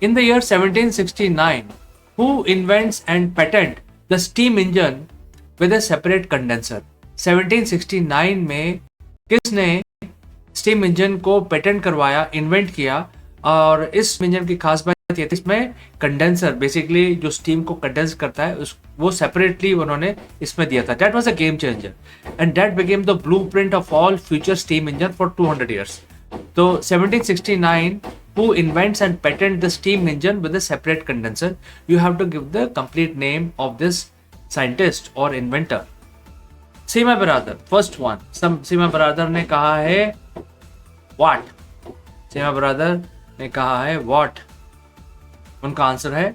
In the year 1769, who invents and patent the steam engine with a separate condenser? 1769 में किसने steam engine को patent करवाया, invent किया? और इस इंजन की खास बात ये थी, इसमें कंडेंसर बेसिकली जो स्टीम को कंडेंस करता है वो सेपरेटली उन्होंने इसमें दिया था. That was a game changer and that became the blueprint of all future steam engine for 200 years. तो 1769, who invents and patent the steam engine with a separate condenser? You have to give the complete name of this scientist or inventor. Seema Baradar, first one. Seema Baradar ने कहा है what. सीमा बरादर ने कहा है what. उनका answer है,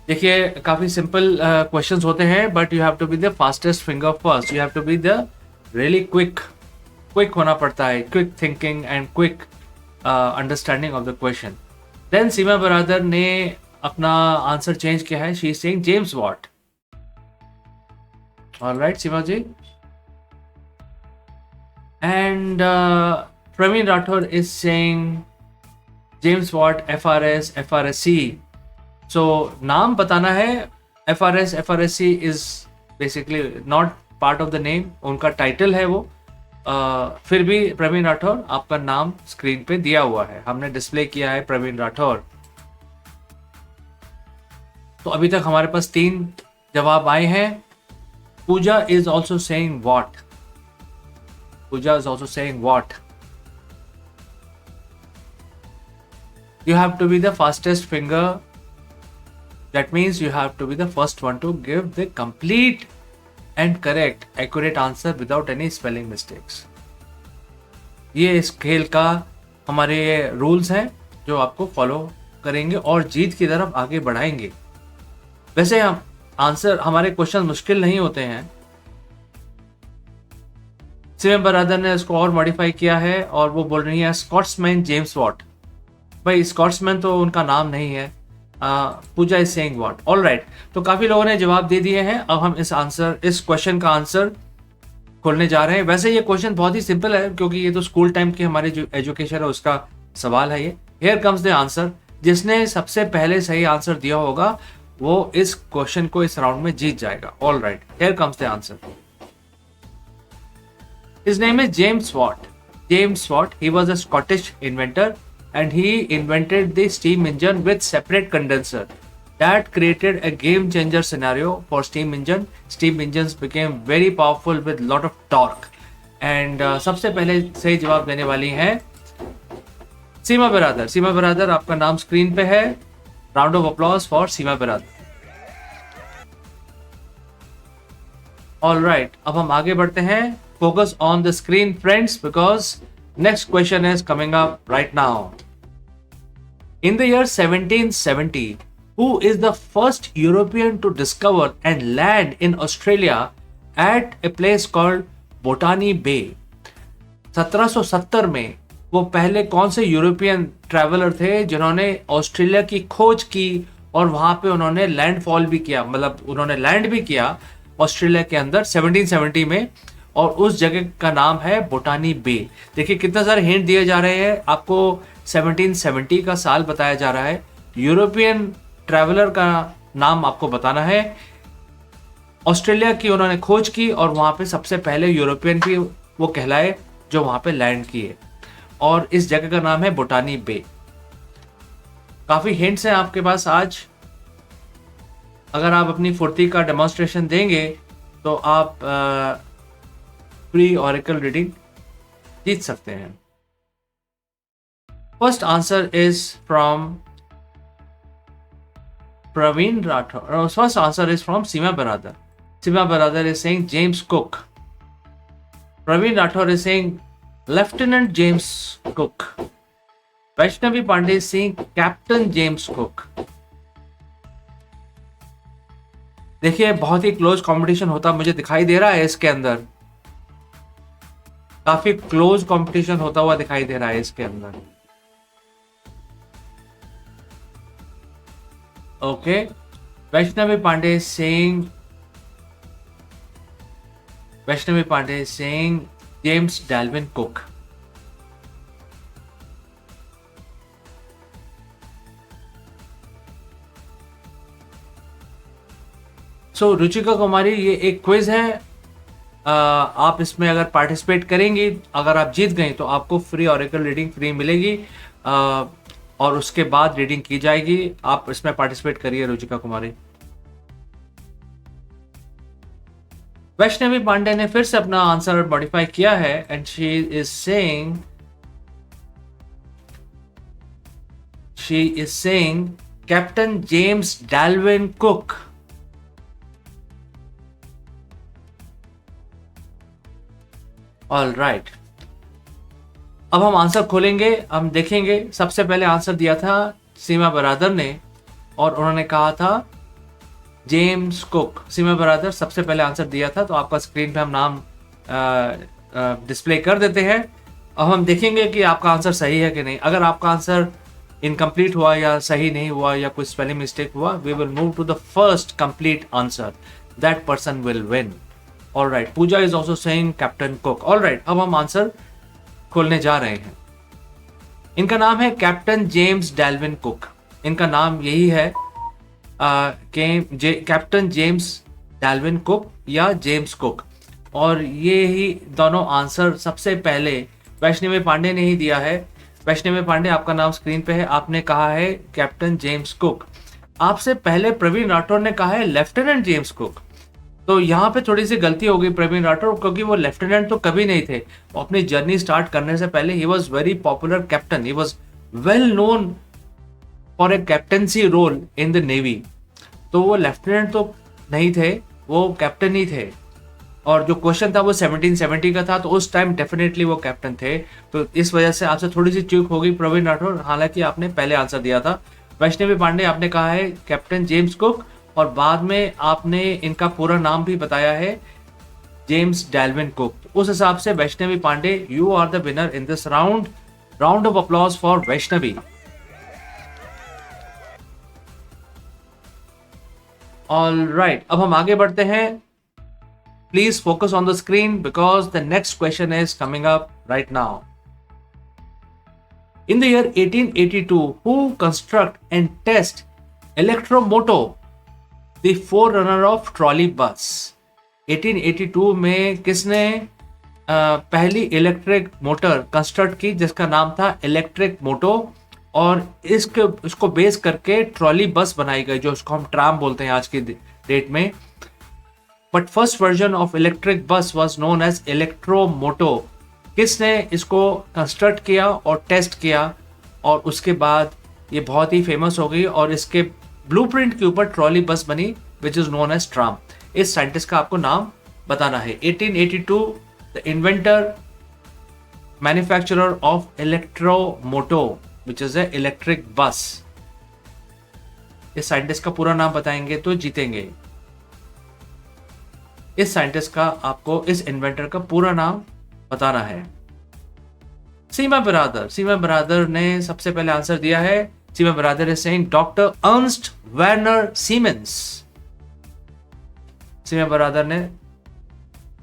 देखिए काफी सिंपल क्वेश्चंस होते हैं, but you have to be the fastest finger first. You have to be the really quick होना पड़ता है, quick thinking and quick understanding of the question. Then Seema Baradar ने अपना आंसर चेंज किया है. She is saying James Watt. Alright Seema ji. And Pravin Rathore is saying James Watt, FRS, so नाम बताना है. FRS is basically not part of the name, उनका title है वो. फिर भी प्रवीण राठौर, आपका नाम स्क्रीन पे दिया हुआ है, हमने डिस्प्ले किया है प्रवीण राठौर. तो अभी तक हमारे पास 3 जवाब आए हैं. Pooja is also saying what. Pooja is also saying what. You have to be the fastest finger. That means you have to be the first one to give the complete and correct, accurate answer without any spelling mistakes. ये इस खेल का हमारे rules हैं जो आपको follow करेंगे और जीत की तरफ आगे बढ़ाएंगे. वैसे हम आंसर, हमारे क्वेश्चन मुश्किल नहीं होते हैं. सिम बरादर ने इसको और मॉडिफाई किया है और वो बोल रही है स्कॉट्समैन जेम्स वॉट. भाई स्कॉट्समैन तो उनका नाम नहीं है. पूजा इज सेइंग व्हाट. ऑलराइट, तो काफी लोगों ने जवाब दे दिए हैं. अब हम इस क्वेश्चन का आंसर खोलने जा रहे हैं. वैसे ये क्वेश्चन बहुत ही सिंपल है क्योंकि ये तो स्कूल टाइम की हमारी जो एजुकेशन है उसका सवाल है ये. Here comes the answer. जिसने सबसे पहले सही आंसर दिया होगा वो इस क्वेश्चन को इस राउंड में जीत जाएगा. All right, here comes the answer. His name is James Watt. James Watt, he was a Scottish inventor and he invented the steam engine with separate condenser. That created a game changer scenario for steam engine. Steam engines became very powerful with lot of torque. And सबसे पहले सही जवाब देने वाली हैं सीमा बरादर. सीमा बरादर, आपका नाम screen पे है. Round of applause for Seema Baradar. Alright, अब हम आगे बढ़ते हैं. Focus on the screen, friends, because next question is coming up right now. In the year 1770, who is the first European to discover and land in Australia at a place called Botany Bay? 1770 में वो पहले कौन से European traveller थे जिन्होंने Australia की खोज की और वहां पे उन्होंने लैंडफॉल भी किया, मतलब उन्होंने लैंड भी किया ऑस्ट्रेलिया के अंदर 1770 में, और उस जगह का नाम है बोटानी बे. देखिए कितना सारे हिंट दिए जा रहे हैं आपको. 1770 का साल बताया जा रहा है, यूरोपियन ट्रैवलर का नाम आपको बताना है, ऑस्ट्रेलिया की उन्होंने खोज की और वहां पे सबसे पहले यूरोपियन भी वो कहलाए जो वहां पे लैंड किए, और इस जगह का नाम है बोटानी बे. काफी हिंट्स हैं आपके पास आज. अगर आप अपनी फुर्ती का डेमोन्स्ट्रेशन देंगे तो आप प्री ऑरेकल रीडिंग जीत सकते हैं. First answer is from Praveen Rathore. First answer is from Seema Baradar. Seema Baradar is saying James Cook. Praveen Rathore is saying lieutenant James Cook. Vaishnavi Pandey is saying captain James Cook. देखिए बहुत ही क्लोज कंपटीशन होता मुझे दिखाई दे रहा है इसके अंदर. काफी क्लोज कंपटीशन होता हुआ दिखाई दे रहा है इसके अंदर. Okay, Vaishnavi Pandey saying James Dalvin cook. So Ruchika Kumari, ये एक क्विज है, आप इसमें अगर पार्टिसिपेट करेंगी, अगर आप जीत गई तो आपको फ्री ऑरेकल रीडिंग फ्री मिलेगी, और उसके बाद रीडिंग की जाएगी। आप इसमें पार्टिसिपेट करिए रुचिका कुमारी। वैष्णवी पांडे ने फिर से अपना आंसर मॉडिफाई किया है and she is saying captain James Dalvin Cook. All right, अब हम आंसर खोलेंगे, हम देखेंगे। सबसे पहले आंसर दिया था सीमा बरादर ने और उन्होंने कहा था जेम्स कुक। सीमा बरादर सबसे पहले आंसर दिया था, तो आपका स्क्रीन पे हम नाम डिस्प्ले कर देते हैं। अब हम देखेंगे कि आपका आंसर सही है कि नहीं। अगर आपका आंसर इनकम्प्लीट हुआ या सही नहीं हुआ या कोई स्पेलिंग मिस्टेक हुआ, we will move to the first complete answer, that person will win. All right, Pooja is also saying captain Cook. All right, अब हम आंसर खोलने जा रहे हैं। इनका नाम है कैप्टन जेम्स डाल्विन कुक। इनका नाम यही है कैप्टन जेम्स डाल्विन कुक या जेम्स कुक। और ये ही दोनों आंसर सबसे पहले वैष्णवी पांडे ने ही दिया है। वैष्णवी पांडे, आपका नाम स्क्रीन पे है, आपने कहा है कैप्टन जेम्स कुक। आपसे पहले प्रवीण राठौर ने कहा है लेफ्टिनेंट जेम्स कुक। तो यहाँ पे थोड़ी सी गलती हो गई प्रवीण राठौर, क्योंकि वो लेफ्टिनेंट तो कभी नहीं थे। वो अपनी जर्नी स्टार्ट करने से पहले ही was very popular captain, he was well known for a captaincy role in the navy. तो वो लेफ्टिनेंट तो नहीं थे, वो कैप्टन ही थे। और जो क्वेश्चन था वो 1770 का था, तो उस टाइम डेफिनेटली वो कैप्टन थे। तो इस वजह से आपसे थोड़ी सी चूक हो गई प्रवीण राठौर, हालांकि आपने पहले आंसर दिया था। वैष्णवी पांडे, आपने कहा है कैप्टन जेम्स कुक और बाद में आपने इनका पूरा नाम भी बताया है जेम्स डाल्विन कुक। उस हिसाब से Vaishnavi Pandey, you are the winner in this round. Round of applause for Vaishnavi. All right, अब हम आगे बढ़ते हैं। Please focus on the screen because the next question is coming up right now. In the year 1882, who construct and test electromoto, the forerunner of trolley bus? 1882 में किसने पहली electric motor construct की जिसका नाम था इलेक्ट्रिक मोटो, और इसको base करके ट्रॉली बस बनाई गई, जो उसको हम ट्राम बोलते हैं आज की डेट में। But first version of electric bus was known as Elektromote. किसने इसको कंस्ट्रक्ट किया और टेस्ट किया, और उसके बाद ये बहुत ही फेमस हो गई और इसके ब्लूप्रिंट के ऊपर ट्रॉली बस बनी which is known as tram. इस साइंटिस्ट का आपको नाम बताना है। 1882, the inventor manufacturer of Elektromote which is a electric bus. इस साइंटिस्ट का पूरा नाम बताएंगे तो जीतेंगे। इस साइंटिस्ट का आपको, इस इन्वेंटर का पूरा नाम बताना है। सीमा बरादर ने सबसे पहले आंसर दिया है। Seema Baradar is saying doctor Ernst Werner Siemens. Seema Baradar ने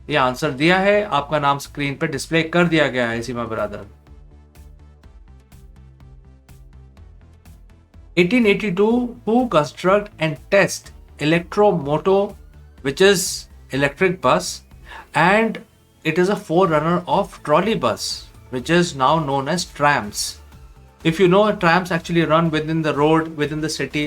यह आंसर दिया है, आपका नाम स्क्रीन पे डिस्प्ले कर दिया गया है। Seema Baradar 1882, who construct and test electromoto which is electric bus, and it is a forerunner of trolley bus which is now known as trams. If you know, trams actually run within the road, within the city,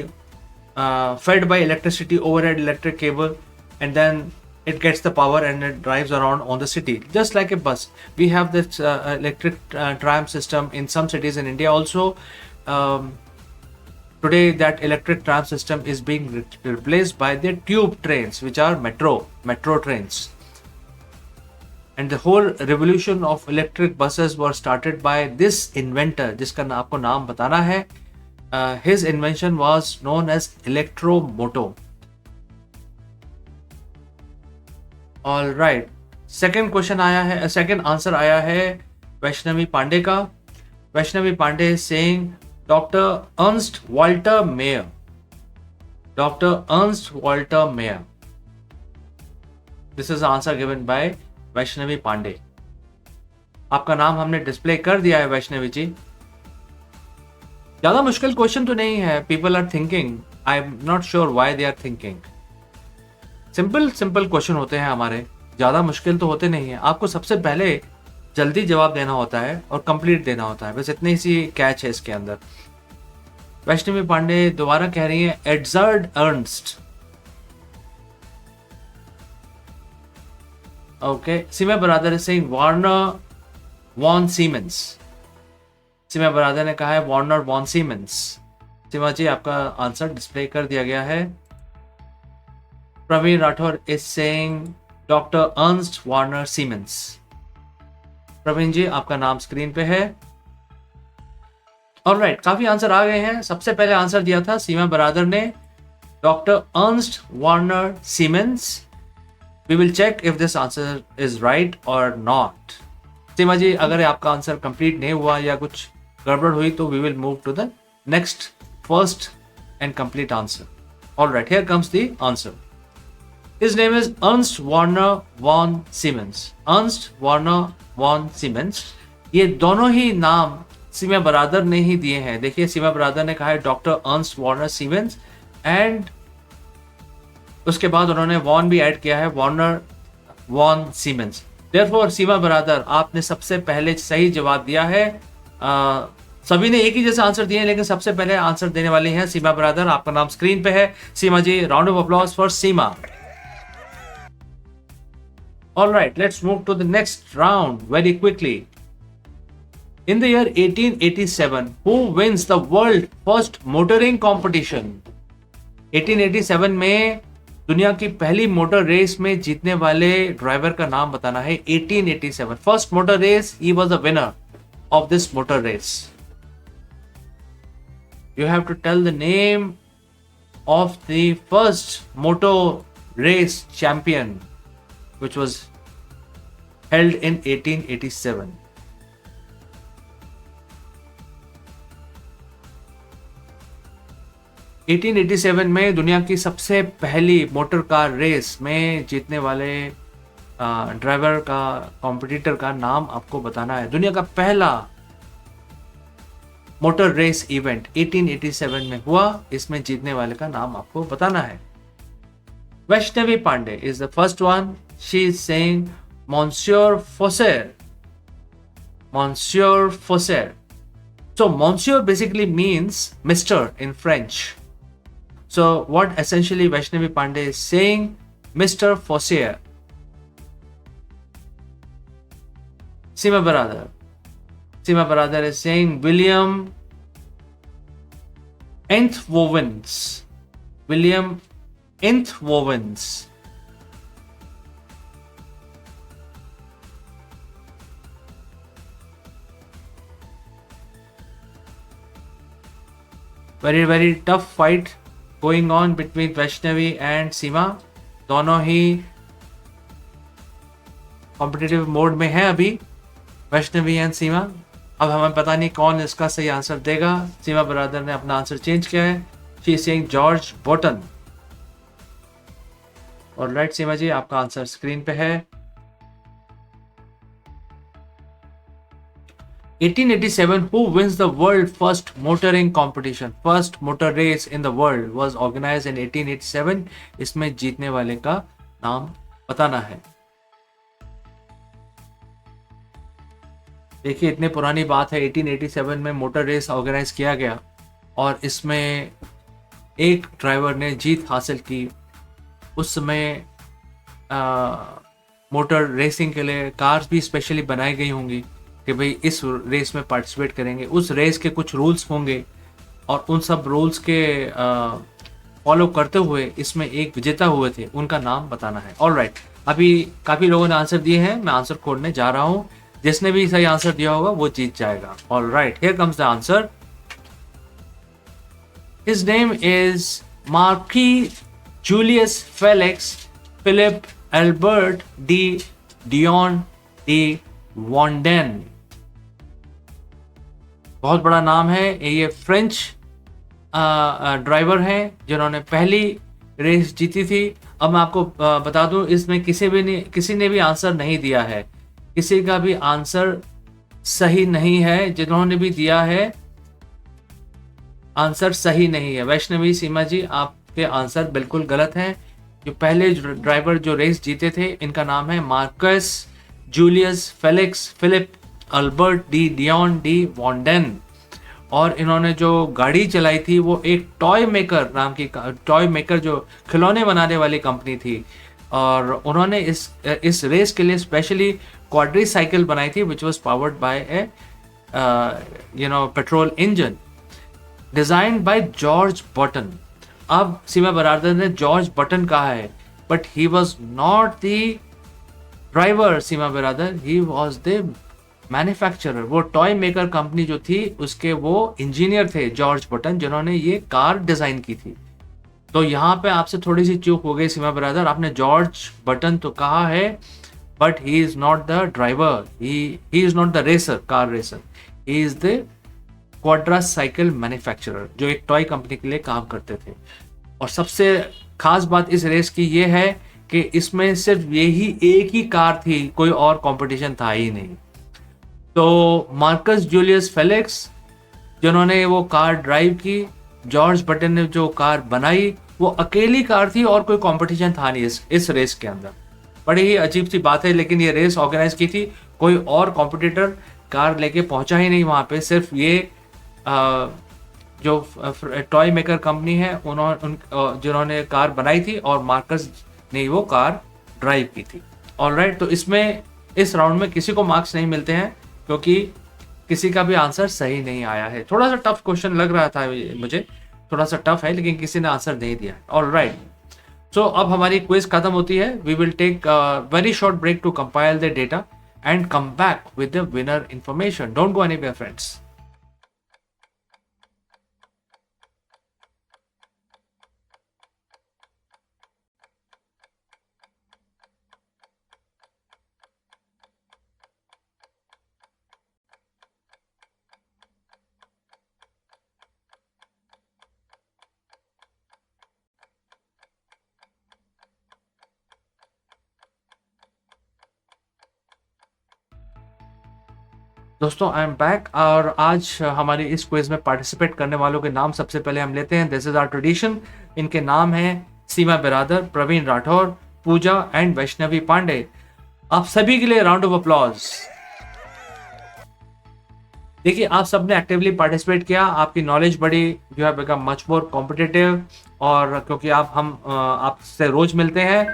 fed by electricity, overhead electric cable, and then it gets the power and it drives around on the city just like a bus. We have this electric tram system in some cities in India also. Today that electric tram system is being replaced by the tube trains, which are metro trains. And the whole revolution of electric buses was started by this inventor, जिसका आपको नाम बताना है। His invention was known as electromoto. All right, second question आया है, second answer आया है वैष्णवी पांडे का। Vaishnavi Pandey is saying Dr. Ernst Walter Mayer. Dr. Ernst Walter Mayer. This is the answer given by Vaishnavi Pandey. आपका नाम हमने डिस्प्ले कर दिया है वैष्णवी जी। ज्यादा मुश्किल क्वेश्चन तो नहीं है। People are thinking, I am not sure why they are thinking. Simple simple question होते हैं हमारे, ज़्यादा मुश्किल तो होते नहीं है। आपको सबसे पहले जल्दी जवाब देना होता है और कंप्लीट देना होता है, बस इतनी सी कैच है इसके अंदर। वैष्णवी पांडे दोबारा कह रही है Edzard Ernst. Okay, Seema Baradar is saying Werner von Siemens. Seema Baradar ने कहा है Werner von Siemens. Seema ji आपका आंसर डिस्प्ले कर दिया गया है। Praveen Rathore is saying doctor Ernst Warner Siemens. Praveen ji आपका नाम स्क्रीन पे है। ऑलराइट, काफी आंसर आ गए हैं। सबसे पहले आंसर दिया था सीमा बरादर ने doctor Ernst Warner Siemens. We will check if this answer is right और नॉट। सीमा जी अगर आपका आंसर कंप्लीट नहीं हुआ या कुछ गड़बड़ हुई तो we will move to the next first and complete answer. Alright, here comes the answer. His name is Ernst Warner von Siemens. Ernst Warner von Siemens. ये दोनों ही नाम सीमा बरादर ने ही दिए हैं। देखिए सीमा बरादर ने कहा है doctor Ernst Warner siemens and उसके बाद उन्होंने वॉन भी ऐड किया है, वार्नर वॉन सीमेंस। देयरफॉर सीमा बरादर आपने सबसे पहले सही जवाब दिया है। सभी ने एक ही जैसा आंसर दिए हैं लेकिन सबसे पहले आंसर देने वाली हैं सीमा बरादर। आपका नाम स्क्रीन पे है। Seema ji, round of applause for Seema. All right, let's move to the next round very quickly. In the year 1887, who wins the world first motoring competition? 1887 में दुनिया की पहली मोटर रेस में जीतने वाले ड्राइवर का नाम बताना है। 1887 first motor race, he was the winner of this motor race. You have to tell the name of the first motor race champion which was held in 1887. में दुनिया की सबसे पहली मोटर कार रेस में जीतने वाले ड्राइवर का, competitor का नाम आपको बताना है। दुनिया का पहला मोटर रेस इवेंट 1887 में हुआ, इसमें जीतने वाले का नाम आपको बताना है। Vaishnavi Pandey is the first one. She is saying Monsieur Fosser. Monsieur Fosser. So Monsieur basically means Mr. in French. So what essentially Vaishnavi Pandey is saying, Mr. Fosser. Seema Baradar. Seema Baradar is saying William Entwovens. William Entwovens. Very very tough fight going on between Vaishnavi and Seema. दोनों ही competitive mode में है अभी, Vaishnavi and सीमा। अब हमें पता नहीं कौन इसका सही आंसर देगा। सीमा बरादर ने अपना आंसर चेंज किया है। She is saying George Bouton. और राइट सीमा जी आपका आंसर स्क्रीन पे है। 1887 who wins the world first motoring competition? First motor race in the world was organized in 1887. इसमें जीतने वाले का नाम बताना है। देखिए इतनी पुरानी बात है, 1887 में मोटर रेस ऑर्गेनाइज किया गया और इसमें एक ड्राइवर ने जीत हासिल की। उस समय मोटर रेसिंग के लिए कार्स भी स्पेशली बनाई गई होंगी कि भाई इस रेस में पार्टिसिपेट करेंगे। उस रेस के कुछ रूल्स होंगे और उन सब रूल्स के फॉलो करते हुए इसमें एक विजेता हुए थे, उनका नाम बताना है। ऑलराइट, अभी काफ़ी लोगों ने आंसर दिए हैं, मैं आंसर खोलने जा रहा हूँ। जिसने भी सही आंसर दिया होगा वो जीत जाएगा। All right, here comes the answer. His name is marquis Julius Felix Philip Albert de Dion de Wandonne. बहुत बड़ा नाम है। ये फ्रेंच ड्राइवर हैं जिन्होंने पहली रेस जीती थी। अब मैं आपको बता दूं, इसमें किसी ने भी आंसर नहीं दिया है, किसी का भी आंसर सही नहीं है। जिन्होंने भी दिया है आंसर सही नहीं है। वैष्णवी सीमा जी आपके आंसर बिल्कुल गलत हैं। जो पहले ड्राइवर जो रेस जीते थे, इनका नाम है Marcus Julius Felix Philip Albert de Dion de Wandonne. और इन्होंने जो गाड़ी चलाई थी वो एक टॉय मेकर नाम की, टॉय मेकर जो खिलौने बनाने वाली कंपनी थी, और उन्होंने इस रेस के लिए स्पेशली क्वाड्री साइकिल बनाई थी which was powered by A petrol engine designed by George button. अब सीमा बरादर ने जॉर्ज बटन कहा है, but he was not the driver Seema Baradar, he was the manufacturer. वो टॉय मेकर कंपनी जो थी उसके वो इंजीनियर थे जॉर्ज बटन, जिन्होंने ये कार डिजाइन की थी। तो यहाँ पे आपसे थोड़ी सी चूक हो गई सीमा ब्रदर, आपने जॉर्ज बटन तो कहा है but he is not the driver, he is not the racer, car racer, he is the Quadra cycle manufacturer जो एक टॉय कंपनी के लिए काम करते थे। और सबसे खास बात इस रेस की ये है कि इसमें सिर्फ यही एक ही कार थी, कोई और कंपटीशन था ही नहीं। तो मार्कस जूलियस फेलिक्स जिन्होंने वो कार ड्राइव की, जॉर्ज बटन ने जो कार बनाई, वो अकेली कार थी और कोई कंपटीशन था नहीं इस रेस के अंदर। बड़ी ही अजीब सी बात है, लेकिन ये रेस ऑर्गेनाइज की थी, कोई और कॉम्पिटिटर कार लेके पहुंचा ही नहीं वहां पे, सिर्फ ये जो टॉय मेकर कंपनी है जिन्होंने कार बनाई थी और मार्कस ने वो कार ड्राइव की थी। ऑलराइट, तो इसमें इस राउंड में किसी को मार्क्स नहीं मिलते हैं क्योंकि किसी का भी आंसर सही नहीं आया है। थोड़ा सा टफ क्वेश्चन लग रहा था मुझे, थोड़ा सा टफ है, लेकिन किसी ने आंसर नहीं दिया। ऑलराइट, सो अब हमारी क्विज खत्म होती है। We will take very short break to compile the data and come back with the winner information. Don't go anywhere friends. दोस्तों आई एम बैक, और आज हमारी इस क्विज में पार्टिसिपेट करने वालों के नाम सबसे पहले हम लेते हैं। This is our tradition. इनके नाम हैं सीमा बिरादर, प्रवीण राठौर, पूजा एंड वैष्णवी पांडे। आप सभी के लिए राउंड ऑफ अप्लॉज। देखिए, आप सबने एक्टिवली पार्टिसिपेट किया, आपकी नॉलेज बढ़ी, you have become much more competitive. और क्योंकि आपसे रोज मिलते हैं,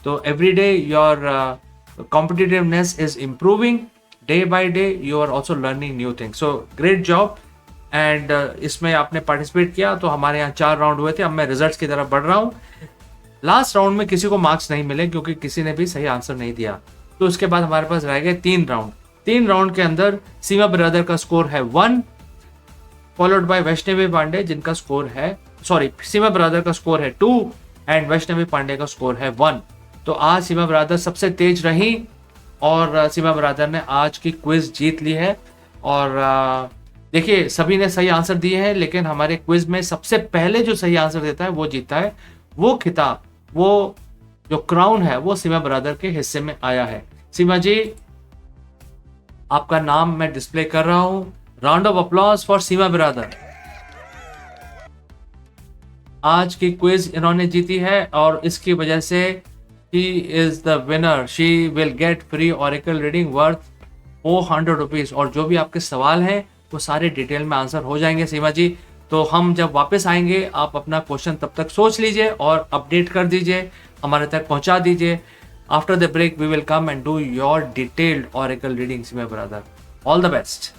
तो every day your competitiveness is improving. Day by day you are also learning new things, so great job। and इसमें आपने पार्टिसिपेट किया, तो हमारे यहाँ 4 राउंड हुए थे। अब मैं रिजल्ट्स की तरफ बढ़ रहा हूँ। लास्ट राउंड में किसी को मार्क्स नहीं मिले क्योंकि किसी ने भी सही आंसर नहीं दिया, तो उसके बाद हमारे पास रह गए 3 राउंड। 3 राउंड के अंदर सीमा ब्रदर का स्कोर है 1, फॉलोड बाय वैष्णवी पांडे जिनका स्कोर है, सीमा ब्रदर का स्कोर है 2 एंड वैष्णवी पांडे का स्कोर है 1। तो आज सीमा ब्रदर सबसे तेज रही और सीमा ब्रदर ने आज की क्विज जीत ली है। और देखिए, सभी ने सही आंसर दिए हैं, लेकिन हमारे क्विज में सबसे पहले जो सही आंसर देता है वो जीतता है। वो खिताब, वो जो क्राउन है, वो सीमा ब्रदर के हिस्से में आया है। सीमा जी, आपका नाम मैं डिस्प्ले कर रहा हूं। Round of applause for Seema brother. आज की क्विज इन्होंने जीती है और इसकी वजह से She is the winner. She will get free Oracle reading worth 400 rupees। और जो भी आपके सवाल हैं वो सारे डिटेल में आंसर हो जाएंगे सीमा जी। तो हम जब वापस आएंगे, आप अपना क्वेश्चन तब तक सोच लीजिए और अपडेट कर दीजिए, हमारे तक पहुंचा दीजिए। After the break we will come and do your detailed Oracle reading Seema Biradar. All the best.